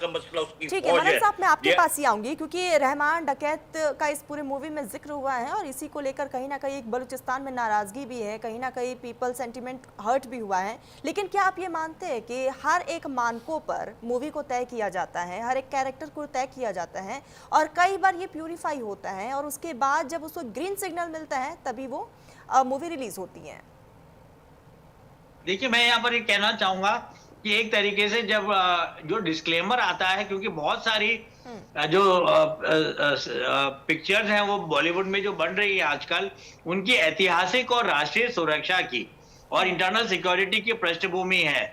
का मसला उसकी ठीक है फौज मनन है। साहब, मैं आपके ये पास ही आऊंगी क्योंकि रहमान डकैत का इस पूरे मूवी में जिक्र हुआ है और इसी को लेकर कहीं ना कहीं एक बलूचिस्तान में नाराजगी भी है, कहीं ना कहीं पीपल सेंटिमेंट हर्ट भी हुआ है। लेकिन क्या आप ये मानते हैं कि हर एक मानकों पर मूवी को तय किया जाता है, हर एक कैरेक्टर को तय किया जाता है और कई बार ये प्यूरिफाई होता है और उसके बाद जब उसको ग्रीन सिग्नल मिलता है तभी वो मूवी रिलीज होती है? देखिए, मैं यहाँ पर ये कहना चाहूंगा कि एक तरीके से जब जो डिस्क्लेमर आता है, क्योंकि बहुत सारी जो पिक्चर्स हैं वो बॉलीवुड में जो बन रही है आजकल, उनकी ऐतिहासिक और राष्ट्रीय सुरक्षा की और इंटरनल सिक्योरिटी की पृष्ठभूमि है।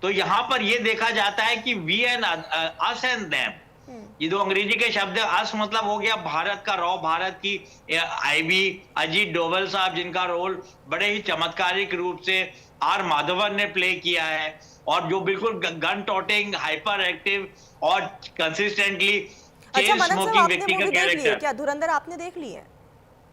तो यहाँ पर ये देखा जाता है कि we and us and them, ये दो अंग्रेजी के शब्द। अस मतलब हो गया भारत का, रॉ भारत की आईबी अजीत डोभाल साहब, जिनका रोल बड़े ही चमत्कारिक रूप से आर माधवन ने प्ले किया है, और जो बिल्कुल गन टॉटिंग, हाइपर एक्टिव और कंसिस्टेंटली अच्छा चेन मनन साहब, स्मोकिंग आपने व्यक्ति का मूवी देख ली है कैरेक्टर। क्या? धुरंधर आपने देख ली है?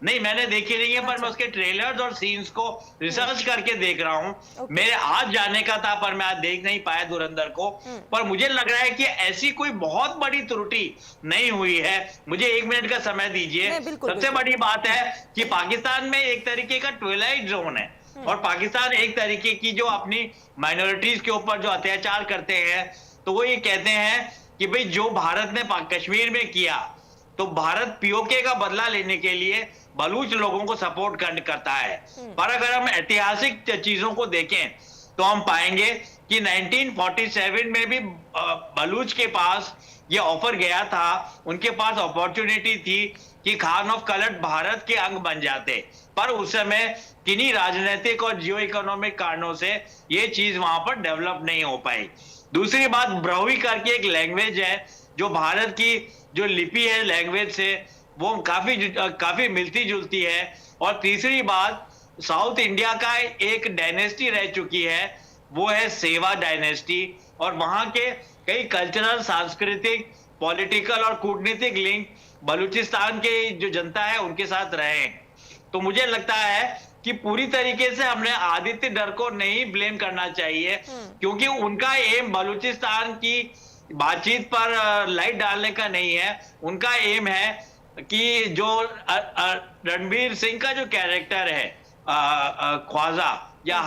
नहीं, मैंने देखी नहीं है, पर अच्छा। मैं उसके ट्रेलर्स और सीन्स को रिसर्च करके देख रहा हूँ। ओके। मेरे आज जाने का था पर मैं आज देख नहीं पाया धुरंधर को। पर मुझे लग रहा है कि ऐसी कोई बहुत बड़ी त्रुटि नहीं हुई है। मुझे 1 मिनट का समय दीजिए। नहीं, बिल्कुल, सबसे बिल्कुल। बड़ी बात है कि पाकिस्तान में एक तरीके का ट्विलाइट जोन है, और पाकिस्तान एक तरीके की जो अपनी माइनॉरिटीज के ऊपर जो अत्याचार करते हैं, तो वो ये कहते हैं कि भाई जो भारत ने कश्मीर में किया, तो भारत पीओके का बदला लेने के लिए बलूच लोगों को सपोर्ट करता है। पर अगर हम ऐतिहासिक चीजों को देखें तो हम पाएंगे कि 1947 में भी बलूच के पास ये ऑफर गया था, उनके पास अपॉर्चुनिटी थी कि खान ऑफ कलट भारत के अंग बन जाते, पर उस समय किन्हीं राजनीतिक और जियो इकोनॉमिक कारणों से ये चीज वहां पर डेवलप नहीं हो पाई। दूसरी बात, ब्राहुई करके एक लैंग्वेज है जो भारत की जो लिपि है लैंग्वेज से वो काफी मिलती जुलती है। और तीसरी बात, साउथ इंडिया का एक डायनेस्टी रह चुकी है, वो है सेवा डायनेस्टी, और वहां के कई कल्चरल, सांस्कृतिक, पॉलिटिकल और कूटनीतिक लिंक बलूचिस्तान के जो जनता है उनके साथ रहे हैं। तो मुझे लगता है कि पूरी तरीके से हमने आदित्य डर को नहीं ब्लेम करना चाहिए, क्योंकि उनका एम बलूचिस्तान की बातचीत पर लाइट डालने का नहीं है। उनका एम है कि जो रणवीर सिंह का जो कैरेक्टर है, ख्वाजा या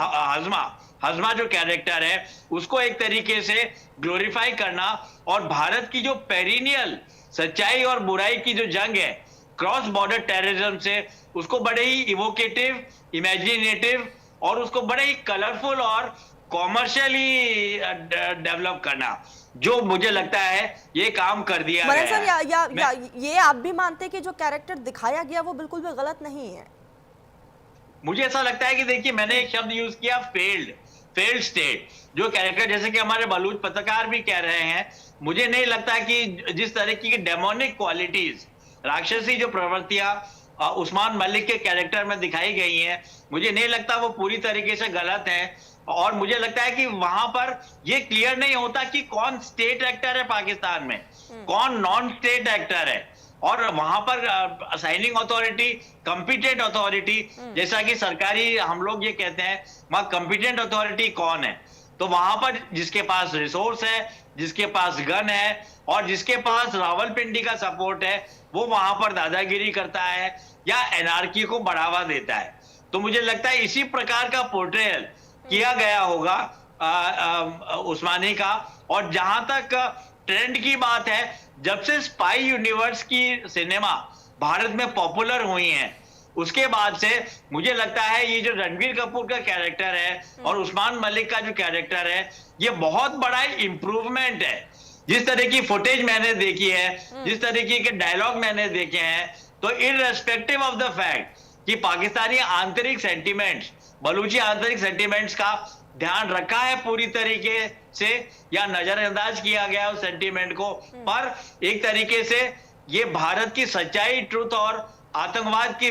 हजमा जो कैरेक्टर है, उसको एक तरीके से ग्लोरीफाई करना, और भारत की जो पेरिनियल सच्चाई और बुराई की जो जंग है क्रॉस बॉर्डर टेररिज्म से, उसको बड़े ही इवोकेटिव, इमेजिनेटिव और उसको बड़े ही कलरफुल और कॉमर्शियली डेवलप करना, जो मुझे लगता है ये काम कर दिया मनन गया साहब, है। ये आप भी मानते हैं कि जो कैरेक्टर दिखाया गया वो बिल्कुल भी गलत नहीं है? मुझे ऐसा लगता है कि देखिए, मैंने एक शब्द यूज किया, फेल्ड स्टेट। जो कैरेक्टर, जैसे कि हमारे बलूच पत्रकार भी कह रहे हैं, मुझे नहीं लगता कि जिस तरह की डेमोनिक क्वालिटीज, राक्षसी जो प्रवृत्तियां उस्मान मलिक के कैरेक्टर में दिखाई गई हैं, मुझे नहीं लगता वो पूरी तरीके से गलत है। और मुझे लगता है कि वहां पर ये क्लियर नहीं होता कि कौन स्टेट एक्टर है पाकिस्तान में, कौन नॉन स्टेट एक्टर है, और वहां पर असाइनिंग अथॉरिटी, कंपिटेंट अथॉरिटी, जैसा कि सरकारी हम लोग ये कहते हैं, वहां कंपिटेंट अथॉरिटी कौन है। तो वहां पर जिसके पास रिसोर्स है, जिसके पास गन है और जिसके पास रावलपिंडी का सपोर्ट है, वो वहां पर दादागिरी करता है या एनार्की को बढ़ावा देता है। तो मुझे लगता है इसी प्रकार का पोर्ट्रेयल किया गया होगा उस्मानी का। और जहां तक ट्रेंड की बात है, जब से स्पाई यूनिवर्स की सिनेमा भारत में पॉपुलर हुई है, उसके बाद से मुझे लगता है ये जो रणबीर कपूर का कैरेक्टर है और उस्मान मलिक का जो कैरेक्टर है, ये बहुत बड़ा इंप्रूवमेंट है। जिस तरह की फुटेज मैंने देखी है, जिस तरीके के डायलॉग मैंने देखे हैं, तो इररेस्पेक्टिव ऑफ द फैक्ट कि पाकिस्तानी आंतरिक सेंटिमेंट्स, बलूची आंतरिक सेंटिमेंट्स का ध्यान रखा है पूरी तरीके से या नजरअंदाज किया गया उस सेंटिमेंट को, पर एक तरीके से ये भारत की सच्चाई, ट्रुथ और आतंकवाद की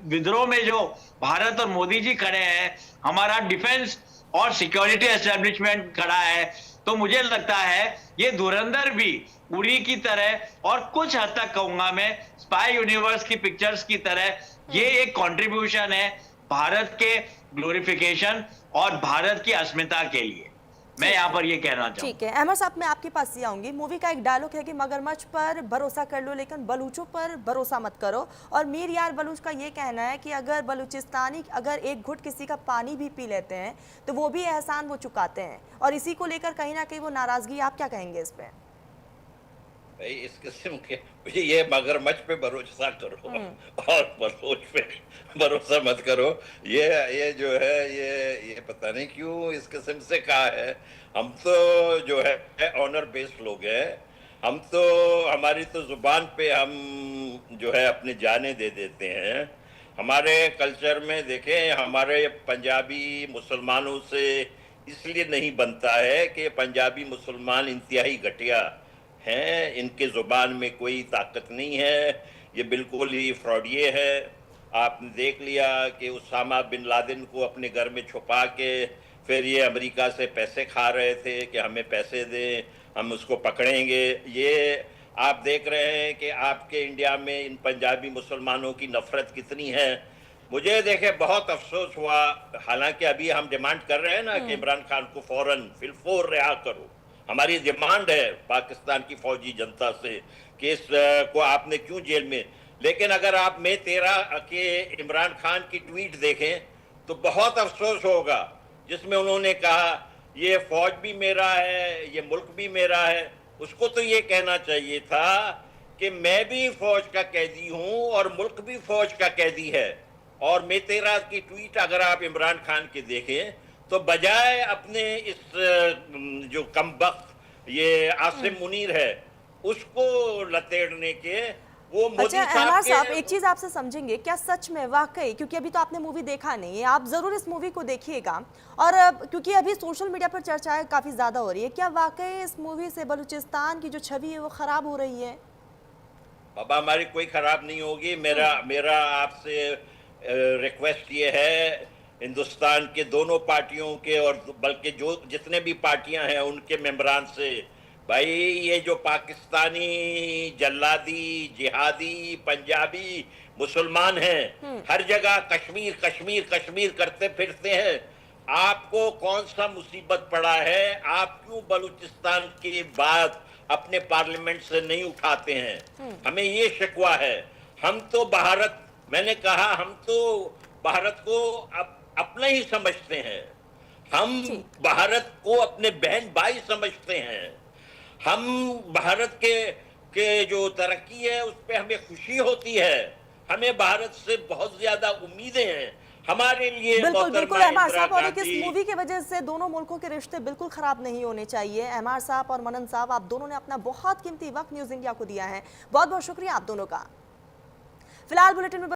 विद्रोह में जो भारत और मोदी जी खड़े हैं, हमारा डिफेंस और सिक्योरिटी एस्टेब्लिशमेंट खड़ा है, तो मुझे लगता है ये धुरंधर भी उरी की तरह और कुछ हद तक कहूंगा मैं स्पाई यूनिवर्स की पिक्चर्स की तरह ये एक कंट्रीब्यूशन है भारत के ग्लोरिफिकेशन और भारत की अस्मिता के लिए। मैं यहाँ पर ये कहना चाहूँ। ठीक है अहमद साहब, मैं आपके पास ही आऊंगी। मूवी का एक डायलॉग है कि मगरमच्छ पर भरोसा कर लो लेकिन बलूचों पर भरोसा मत करो। और मीर यार बलूच का ये कहना है कि अगर बलूचिस्तानी अगर एक घुट किसी का पानी भी पी लेते हैं तो वो भी एहसान वो चुकाते हैं, और इसी को लेकर कहीं ना कहीं वो नाराजगी। आप क्या कहेंगे इस पे? भाई इस किस्म के ये मगरमच्छ पे भरोसा करो और बलोच पे भरोसा मत करो, ये जो है ये पता नहीं क्यों इस किस्म से कहा है। हम तो जो है ऑनर बेस्ड लोग हैं, हम तो हमारी तो जुबान पे हम जो है अपने जाने दे देते हैं। हमारे कल्चर में देखें, हमारे पंजाबी मुसलमानों से इसलिए नहीं बनता है कि पंजाबी मुसलमान इंतहाई घटिया हैं, इनके ज़ुबान में कोई ताकत नहीं है, ये बिल्कुल ही फ्रॉडिये है। आपने देख लिया कि उसामा बिन लादेन को अपने घर में छुपा के फिर ये अमेरिका से पैसे खा रहे थे कि हमें पैसे दें, हम उसको पकड़ेंगे। ये आप देख रहे हैं कि आपके इंडिया में इन पंजाबी मुसलमानों की नफरत कितनी है। मुझे देखे बहुत अफसोस हुआ, हालांकि अभी हम डिमांड कर रहे हैं ना कि इमरान खान को फौरन फिलफोर रिहा करो। हमारी डिमांड है पाकिस्तान की फौजी जनता से कि इस को आपने क्यों जेल में। लेकिन अगर आप मई 13 के इमरान खान की ट्वीट देखें तो बहुत अफसोस होगा, जिसमें उन्होंने कहा ये फौज भी मेरा है, ये मुल्क भी मेरा है। उसको तो ये कहना चाहिए था कि मैं भी फौज का कैदी हूं और मुल्क भी फौज का कैदी है। और मई 13 की ट्वीट अगर आप इमरान खान के देखें तो बजाय अपने इस जो कमबख्त ये आसिम मुनीर है उसको लतेड़ने के, वो मोदी अच्छा अहमद साहब, के एक चीज आपसे समझेंगे क्या सच में वाकई, क्योंकि अभी तो आपने मूवी देखा नहीं है, आप जरूर इस मूवी को देखिएगा, और क्योंकि अभी सोशल मीडिया पर चर्चाएं काफी ज्यादा हो रही है, क्या वाकई इस मूवी से बलूचिस्तान की जो छवि है वो खराब हो रही है? बाबा हमारी कोई खराब नहीं होगी। मेरा आपसे रिक्वेस्ट ये है हिंदुस्तान के दोनों पार्टियों के और बल्कि जो जितने भी पार्टियां हैं उनके मेंबरान से, भाई ये जो पाकिस्तानी जल्लादी जिहादी पंजाबी मुसलमान हैं हर जगह कश्मीर कश्मीर कश्मीर करते फिरते हैं, आपको कौन सा मुसीबत पड़ा है? आप क्यों बलूचिस्तान की बात अपने पार्लियामेंट से नहीं उठाते हैं? हमें ये शिकवा है। हम तो भारत, मैंने कहा हम तो भारत को अपना ही समझते हैं, हम भारत को अपने बहन भाई समझते हैं, हम भारत के जो तरक्की है उस पर हमें खुशी होती है, हमें भारत से बहुत ज्यादा उम्मीदें हैं। हमारे लिए बिल्कुल बिल्कुल अहमद साहब, और इस मूवी की वजह से दोनों मुल्कों के रिश्ते बिल्कुल खराब नहीं होने चाहिए। अहमद साहब और मनन साहब, आप दोनों ने अपना बहुत कीमती वक्त न्यूज़ इंडिया को दिया है, बहुत बहुत शुक्रिया आप दोनों का। फिलहाल बुलेटिन में